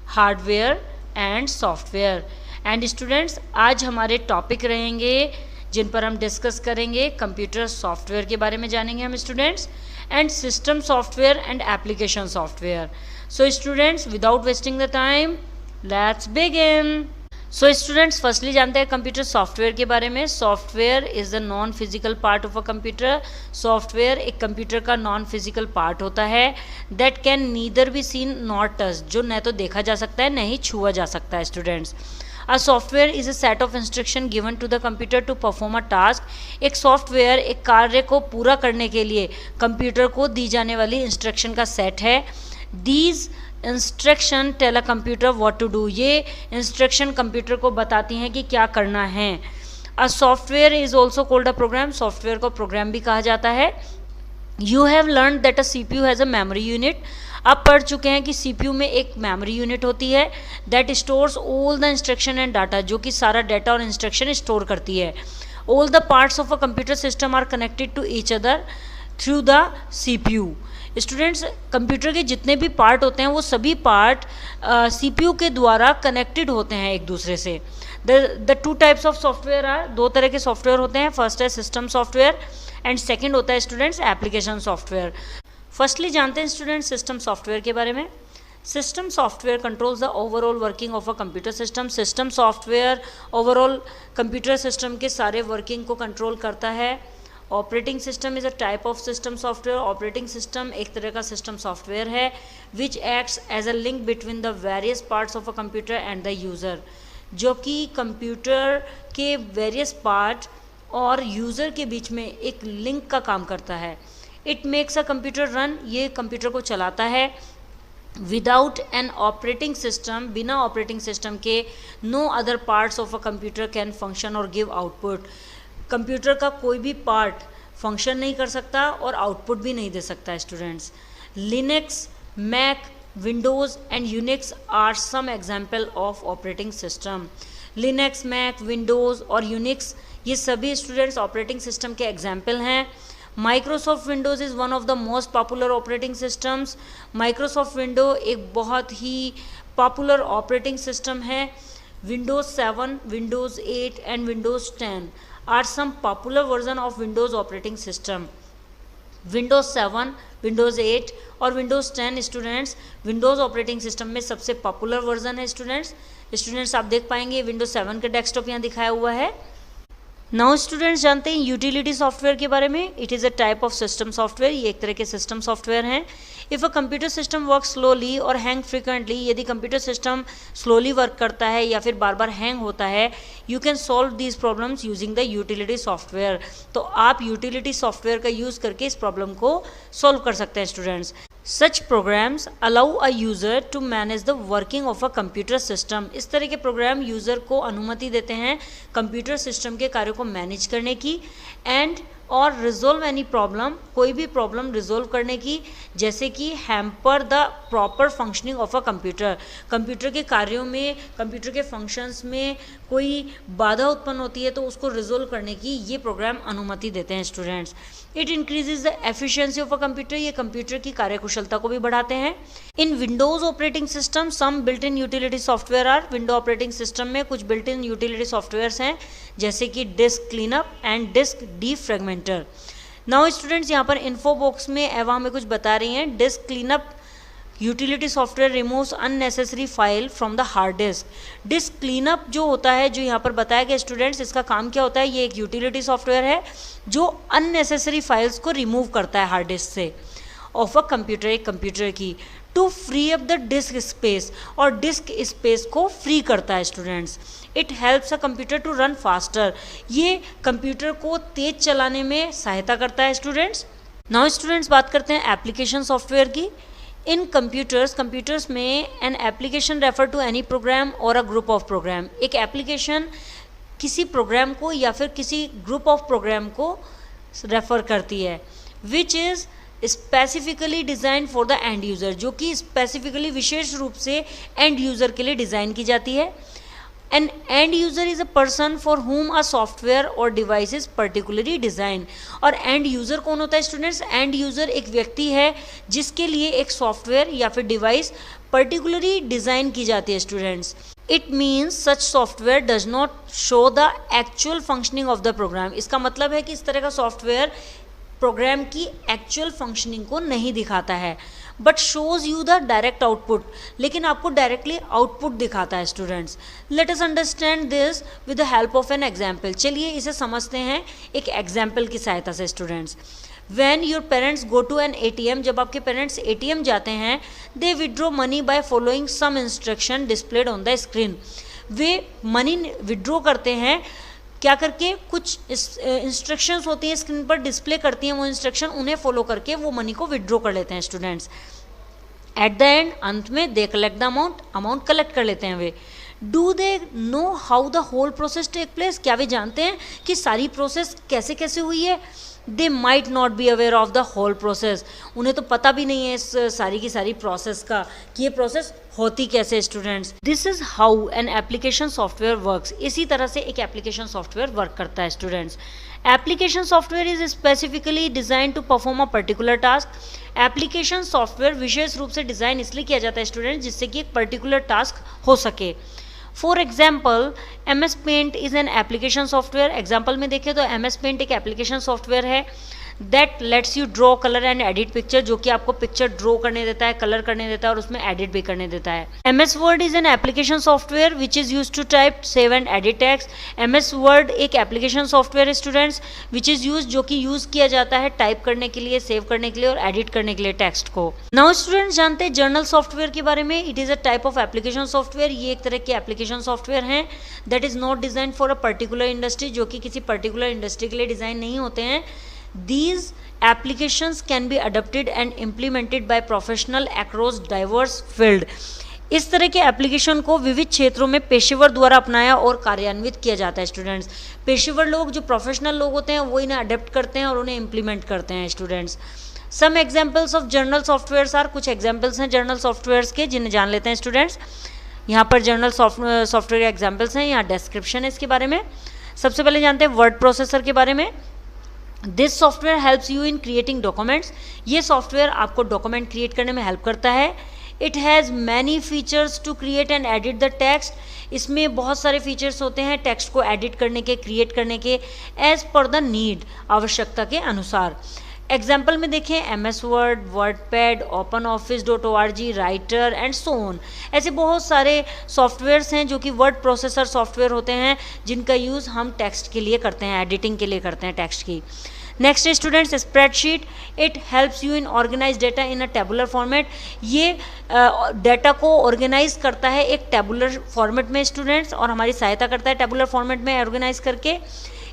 Hardware and software. And students, आज हमारे topic रहेंगे जिन पर हम डिस्कस करेंगे कंप्यूटर सॉफ्टवेयर के बारे में जानेंगे हम students, and system software and application software. So students, without wasting the time, let's begin. So students, firstly जानते हैं कंप्यूटर सॉफ्टवेयर के बारे में। Software is the non physical part of a computer. Software एक कंप्यूटर का non physical part होता है that can neither be seen not touch, जो न तो देखा जा सकता है न ही छुआ जा सकता है students. A software is a set of instruction given to the computer to perform a task. एक सॉफ्टवेयर एक कार्य को पूरा करने के लिए कंप्यूटर को दी जाने वाली इंस्ट्रक्शन का सेट है। These instruction tell a computer what to do. ये इंस्ट्रक्शन कंप्यूटर को बताती हैं कि क्या करना है। A software is also called a program. Software को प्रोग्राम भी कहा जाता है। You have learn that a CPU has a memory unit. आप पढ़ चुके हैं कि CPU में एक मेमोरी यूनिट होती है that stores all the instruction and data, जो कि सारा डाटा और इंस्ट्रक्शन स्टोर करती है। All the parts of a computer system are connected to each other through the CPU। Students, computer के जितने भी पार्ट होते हैं वो सभी पार्ट CPU के द्वारा कनेक्टेड होते हैं एक दूसरे से। The two types of software are, दो तरह के सॉफ्टवेयर होते हैं। फर्स्ट है सिस्टम सॉफ्टवेयर एंड सेकंड होता है स्टूडेंट्स एप्लीकेशन सॉफ्टवेयर। फर्स्टली जानते हैं स्टूडेंट्स सिस्टम सॉफ्टवेयर के बारे में। System software controls the overall working of a computer system. System software overall computer system के सारे वर्किंग को कंट्रोल करता है। Operating system is a type of system software. Operating system एक तरह का सिस्टम सॉफ्टवेयर है which acts as a link between the various parts of a computer and the user, जो कि कंप्यूटर के वेरियस पार्ट और यूज़र के बीच में एक लिंक का काम करता है। It makes a computer run, ये कंप्यूटर को चलाता है। विदाउट एन ऑपरेटिंग सिस्टम, बिना ऑपरेटिंग सिस्टम के no other parts of a computer can function or give output. Computer का कोई भी पार्ट फंक्शन नहीं कर सकता और आउटपुट भी नहीं दे सकता है students. Linux, Mac, Windows and Unix are some example of operating system. Linux, Mac, Windows और यूनिक्स ये सभी स्टूडेंट्स ऑपरेटिंग सिस्टम के एग्जाम्पल हैं। Microsoft Windows is one of the most popular operating systems. Microsoft window एक बहुत ही popular operating system है। Windows 7, Windows 8 and Windows 10 are some popular version of Windows operating system. Windows 7, Windows 8 और Windows 10 students Windows operating system में सबसे popular version है students आप देख पाएंगे Windows 7 का डेस्कटॉप यहाँ दिखाया हुआ है। नाउ स्टूडेंट्स जानते हैं यूटिलिटी सॉफ्टवेयर के बारे में। It is a type of system software, ये एक तरह के सिस्टम सॉफ्टवेयर हैं। If a computer system work slowly और हैंग फ्रिक्वेंटली, यदि कंप्यूटर सिस्टम स्लोली वर्क करता है या फिर बार बार हैंग होता है, you can solve these problems using the utility software. तो आप यूटिलिटी सॉफ्टवेयर का यूज़ करके इस प्रॉब्लम को सॉल्व कर सकते हैं students. Such programs allow a user to manage the working of a computer system. इस तरह के प्रोग्राम यूज़र को अनुमति देते हैं कंप्यूटर सिस्टम के कार्यों को मैनेज करने की एंड और रिजोल्व एनी प्रॉब्लम, कोई भी प्रॉब्लम रिजोल्व करने की, जैसे कि hamper the proper functioning of a computer. Computer के कार्यों में, कंप्यूटर के फंक्शंस में कोई बाधा उत्पन्न होती है तो उसको रिजोल्व करने की ये प्रोग्राम अनुमति देते हैं students. It increases the efficiency of a computer, ये कंप्यूटर की कार्यकुशलता को भी बढ़ाते हैं। In Windows operating system some built in utility software are. Window operating system में कुछ बिल्ट इन यूटिलिटी सॉफ्टवेयर्स हैं जैसे कि disk cleanup and disk defragmenter. Now students, यहाँ पर इन्फो बॉक्स में एवा हमें कुछ बता रही हैं। Disc cleanup utility software removes unnecessary file from the hard disk. Disc cleanup जो होता है, जो यहाँ पर बताया गया स्टूडेंट्स, इसका काम क्या होता है, ये एक यूटिलिटी सॉफ्टवेयर है जो अननेसेसरी फाइल्स को रिमूव करता है हार्ड डिस्क से ऑफ अ कंप्यूटर, एक कंप्यूटर की, to free up the disk space, और डिस्क स्पेस को फ्री करता है students. It helps a computer to run faster, ये कंप्यूटर को तेज चलाने में सहायता करता है स्टूडेंट्स। नाउ स्टूडेंट्स बात करते हैं एप्लीकेशन सॉफ्टवेयर की। इन कंप्यूटर्स में an application refer to any program or a group of program. एक एप्लीकेशन किसी प्रोग्राम को या फिर किसी ग्रुप ऑफ प्रोग्राम को रेफर करती है which is specifically design for the end user, जो कि स्पेसिफिकली विशेष रूप से एंड यूज़र के लिए डिज़ाइन की जाती है। An end user is a person for whom a software or device is particularly designed. और end user कौन होता है स्टूडेंट्स? end user एक व्यक्ति है जिसके लिए एक सॉफ्टवेयर या फिर डिवाइस पर्टिकुलरली डिज़ाइन की जाती है students. It means such software does not show the actual functioning of the program. इसका मतलब है कि इस तरह का सॉफ्टवेयर प्रोग्राम की एक्चुअल फंक्शनिंग को नहीं दिखाता है, but shows you the direct output, लेकिन आपको डायरेक्टली आउटपुट दिखाता है students. Let us understand this with the help of an example. चलिए इसे समझते हैं एक एग्जाम्पल की सहायता से students. When your parents go to an ATM, जब आपके पेरेंट्स ATM जाते हैं, they withdraw money by following some instruction displayed on the screen. Way money withdraw करते हैं क्या करके? कुछ इंस्ट्रक्शंस होती हैं स्क्रीन पर डिस्प्ले करती हैं, वो इंस्ट्रक्शन उन्हें फॉलो करके वो मनी को विड्रॉ कर लेते हैं स्टूडेंट्स. एट द एंड, अंत में they collect the amount collect कर लेते हैं वे. Do they know how the whole process take place? क्या वे जानते हैं कि सारी प्रोसेस कैसे कैसे हुई है? They might not be aware of the whole process. उन्हें तो पता भी नहीं है इस सारी की सारी प्रोसेस का कि ये प्रोसेस होती कैसे students. This is how an application software works. इसी तरह से एक एप्लीकेशन सॉफ्टवेयर वर्क करता है students. Application software is specifically design to perform a particular task. Application software विशेष रूप से डिज़ाइन इसलिए किया जाता है स्टूडेंट्स जिससे कि एक पर्टिकुलर टास्क हो सके. For example, MS Paint is an application software. Example में देखें तो MS Paint एक एप्लीकेशन सॉफ्टवेयर है that let's you draw colour and edit picture, जो कि आपको पिक्चर ड्रॉ करने देता है, कलर करने देता है और उसमें एडिट भी करने देता है. MS Word is an application software which is use to type, save and edit text. MS Word एक एप्लीकेशन सॉफ्टवेयर है स्टूडेंट्स विच इज़ यूज, जो कि यूज़ किया जाता है टाइप करने के लिए, सेव करने के लिए और एडिट करने के लिए टेक्स्ट को. नाउ स्टूडेंट्स जानते हैं जर्नल सॉफ्टवेयर के बारे में. It is a type of application software. ये एक तरह के एप्लीकेशन सॉफ्टवेयर हैं that is not design for a particular industry, जो कि किसी पर्टिकुलर इंडस्ट्री के लिए डिज़ाइन नहीं होते हैं. These applications can be adopted and implemented by professional across diverse field. इस तरह के एप्लीकेशन को विविध क्षेत्रों में पेशेवर द्वारा अपनाया और कार्यान्वित किया जाता है स्टूडेंट्स. पेशेवर लोग, जो प्रोफेशनल लोग होते हैं, वो इन्हें अडेप्ट करते हैं और उन्हें इम्प्लीमेंट करते हैं students. Some examples of general softwares are. कुछ एग्जाम्पल्स हैं जर्नल सॉफ्टवेयर्स के जिन्हें जान लेते हैं स्टूडेंट्स. यहाँ पर जर्नल सॉफ्टवेयर के एग्जाम्पल्स हैं, यहाँ डिस्क्रिप्शन है इसके बारे में. सबसे पहले जानते हैं वर्ड प्रोसेसर के बारे में. This software helps you in creating documents. ये सॉफ्टवेयर आपको डॉक्यूमेंट क्रिएट करने में हेल्प करता है. It has many features to create and edit the text. इसमें बहुत सारे फीचर्स होते हैं टेक्स्ट को एडिट करने के, क्रिएट करने के, एज पर द नीड, आवश्यकता के अनुसार. एग्जाम्पल में देखें MS Word, WordPad, OpenOffice.org, writer and so on. ऐसे बहुत सारे सॉफ्टवेयर्स हैं जो कि वर्ड प्रोसेसर सॉफ्टवेयर होते हैं जिनका यूज़ हम टेक्स्ट के लिए करते हैं, एडिटिंग के लिए करते हैं टेक्स्ट की. Next students, spreadsheet. It helps you in organise data in a tabular format. ये डेटा को ऑर्गेनाइज करता है एक टेबुलर फॉर्मेट में स्टूडेंट्स, और हमारी सहायता करता है टेबुलर फॉर्मेट में ऑर्गेनाइज करके.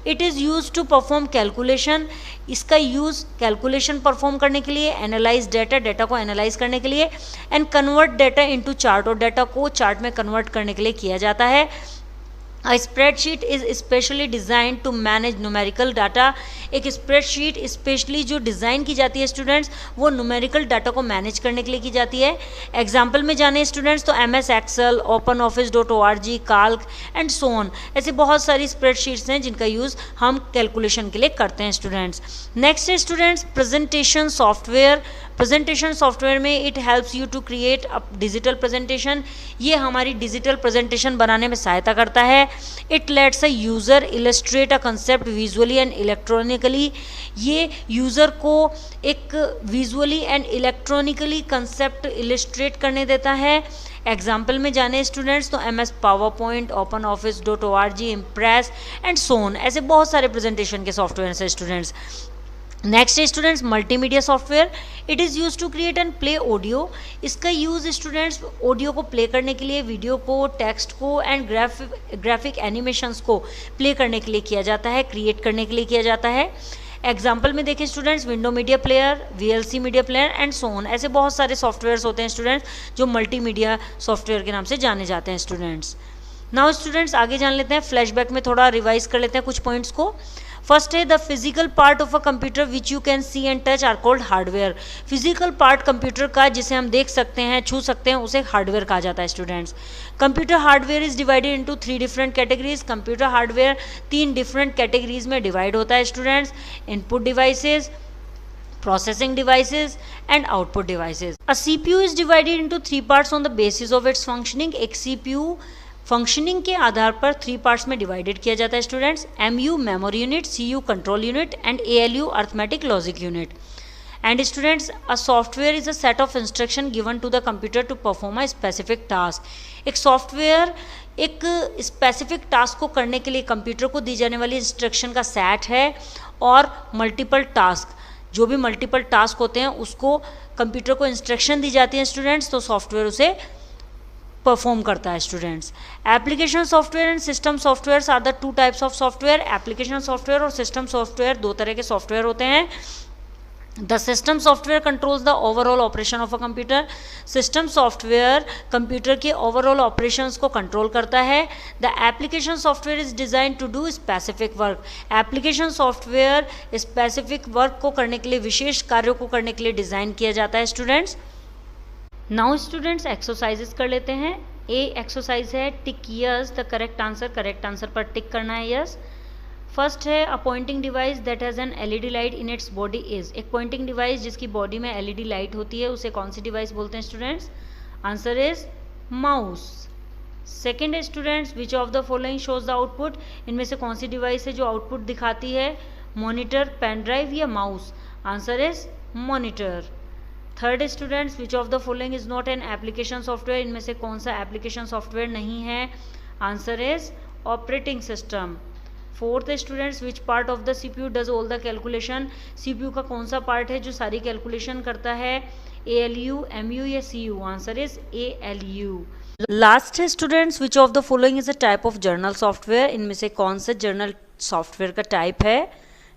It is use to perform calculation. इसका यूज़ कैलकुलेशन परफॉर्म करने के लिए, एनालाइज डेटा को एनालाइज करने के लिए, and convert data into chart, और डेटा को चार्ट में कन्वर्ट करने के लिए किया जाता है. A spreadsheet is specially designed to manage numerical data. एक स्प्रेडशीट स्पेशली जो डिज़ाइन की जाती है स्टूडेंट्स, वो न्यूमेरिकल डाटा को मैनेज करने के लिए की जाती है. एग्जाम्पल में जाने स्टूडेंट्स तो MS Excel, OpenOffice.org, Calc and so on. ऐसे बहुत सारी स्प्रेडशीट्स हैं जिनका यूज़ हम कैलकुलेशन के लिए करते हैं स्टूडेंट्स. नेक्स्ट है students presentation software. Presentation software में it helps you to create a digital presentation. ये हमारी डिजिटल प्रेजेंटेशन बनाने में सहायता करता है. It lets a user illustrate a concept visually and electronically. ये यूज़र को एक visually and electronically concept illustrate करने देता है. एग्जाम्पल में जाने स्टूडेंट्स तो MS PowerPoint, OpenOffice.org, Impress and so on. ऐसे बहुत सारे प्रेजेंटेशन के सॉफ्टवेयर हैं स्टूडेंट्स. नेक्स्ट है students multimedia software. It is use to create and play audio. इसका यूज़ स्टूडेंट्स ऑडियो को प्ले करने के लिए, वीडियो को, टेक्स्ट को एंड ग्राफिक एनिमेशंस को प्ले करने के लिए किया जाता है, क्रिएट करने के लिए किया जाता है. एग्जाम्पल में देखें students window media player, VLC media player and so on. ऐसे बहुत सारे सॉफ्टवेयर्स होते हैं स्टूडेंट्स जो मल्टीमीडिया सॉफ्टवेयर के नाम से जाने जाते हैं स्टूडेंट्स. नाउ स्टूडेंट्स आगे जान लेते हैं, फ्लैशबैक में थोड़ा रिवाइज कर लेते हैं कुछ पॉइंट्स को. फर्स्ट है the physical part of a computer which you can see and touch are called hardware. Physical part computer का जिसे हम देख सकते हैं, छू सकते हैं, उसे हार्डवेयर कहा जाता है students. Computer hardware is divided into 3 different categories. Computer hardware 3 different categories में डिवाइड होता है students. Input devices, processing devices and output devices. A CPU is divided into 3 parts on the basis of its functioning. एक CPU functioning के आधार पर 3 parts में divided किया जाता है students. MU memory unit, CU control unit and ALU arithmetic logic unit. And students a software is a set of instruction given to the computer to perform a specific task. एक software एक specific task को करने के लिए computer को दी जाने वाली instruction का सेट है और मल्टीपल टास्क, जो भी मल्टीपल टास्क होते हैं उसको कंप्यूटर को इंस्ट्रक्शन दी जाती है स्टूडेंट्स, तो सॉफ्टवेयर उसे परफॉर्म करता है students. Application software and system software are the 2 types of software. Application software और सिस्टम सॉफ्टवेयर 2 तरह के सॉफ्टवेयर होते हैं। The system software controls the overall operation of a computer. System software computer के overall operations को control करता है। The application software is design to do specific work. Application software specific work को करने के लिए, विशेष कार्यों को करने के लिए डिज़ाइन किया जाता है स्टूडेंट्स। नाउ स्टूडेंट्स एक्सरसाइजेस कर लेते हैं। ए एक्सरसाइज है tick yes the correct answer. Correct answer पर टिक करना है यस। फर्स्ट है a pointing device that has an LED light in its body is. एक पॉइंटिंग डिवाइस जिसकी बॉडी में एलईडी लाइट होती है उसे कौन सी डिवाइस बोलते हैं students? Answer is mouse. Second है students which of the following shows the output. इनमें से कौन सी डिवाइस है जो आउटपुट दिखाती है? मॉनिटर, पेन ड्राइव या mouse? Answer is monitor. Third students which of the following is not an application software. इनमें से कौन सा एप्लीकेशन सॉफ्टवेयर नहीं है? Answer is operating system. Fourth students which part of the CPU does all the calculation. CPU का कौन सा part है जो सारी कैलकुलेशन करता है? ALU, MU या CU? Answer is ALU। Last है students which of the following is a type of general software. इनमें से कौन सा जर्नल सॉफ्टवेयर का टाइप है?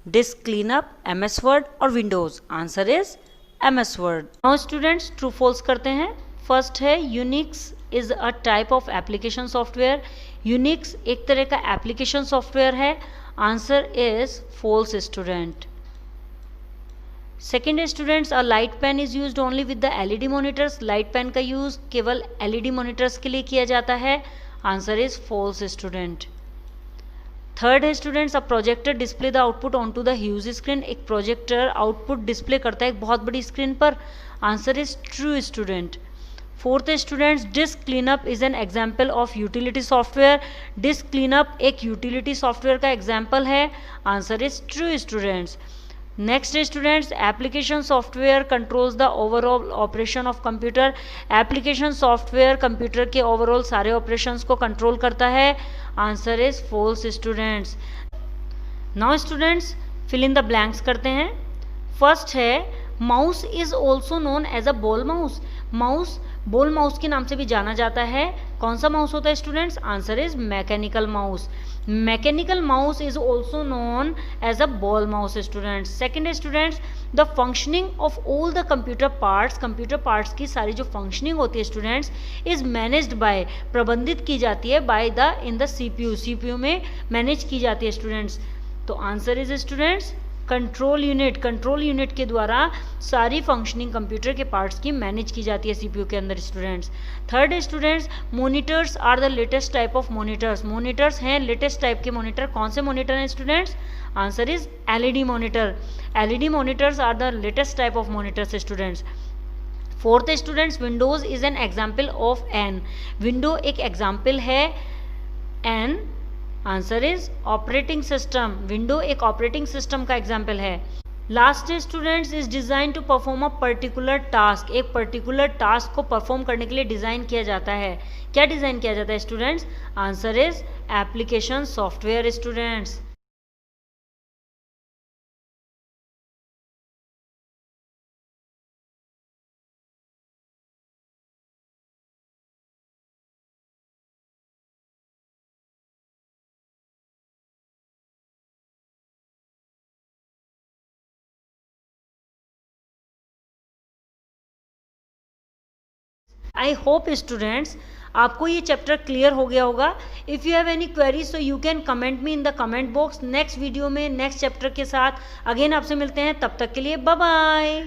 डिस्क क्लीनअप, MS वर्ड और Windows? Answer is MS word. Now students true false करते हैं। फर्स्ट है Unix is a type of application software. Unix एक तरह का एप्लीकेशन सॉफ्टवेयर है। Answer is false student. Second students a light pen is used only with the LED monitors. Light pen का use केवल LED monitors के लिए किया जाता है। Answer is false student. Third है students a projector display the output on to the huge screen. एक projector output display करता है एक बहुत बड़ी स्क्रीन पर। Answer is true student. Fourth students disk cleanup is an example of utility software. Disk cleanup एक utility software का example है। Answer is true students. Next students application software controls the overall operation of computer. Application software computer के overall सारे operations को control करता है। Answer is false students. Now students fill in the blanks करते हैं। First है mouse is also known as a ball mouse. Mouse ball mouse के नाम से भी जाना जाता है। कौन सा माउस होता है students? Answer is mechanical mouse. Mechanical mouse is also known as a ball mouse students. Second students the functioning of all the computer parts की सारी जो फंक्शनिंग होती है स्टूडेंट्स इज मैनेज्ड बाय, प्रबंधित की जाती है by the in the CPU में मैनेज की जाती है स्टूडेंट्स। तो answer is students control unit के द्वारा सारी फंक्शनिंग कंप्यूटर के पार्ट्स की मैनेज की जाती है CPU के अंदर students. Third students monitors are the latest type of monitors हैं लेटेस्ट टाइप के मॉनिटर। कौन से मॉनिटर हैं students? Answer is LED monitor. LED monitors are the latest type of monitors students. Fourth students Windows is an example of an. Window एक example है an. Answer is operating system. Window एक operating system का example है। Last students is design to perform a particular task. एक particular task को perform करने के लिए डिजाइन किया जाता है। क्या डिजाइन किया जाता है students? Answer is application software students. I hope students आपको ये चैप्टर क्लियर हो गया होगा। If you have any query so you can comment me in the comment box. Next video में नेक्स्ट चैप्टर के साथ अगेन आपसे मिलते हैं, तब तक के लिए बाय बाय।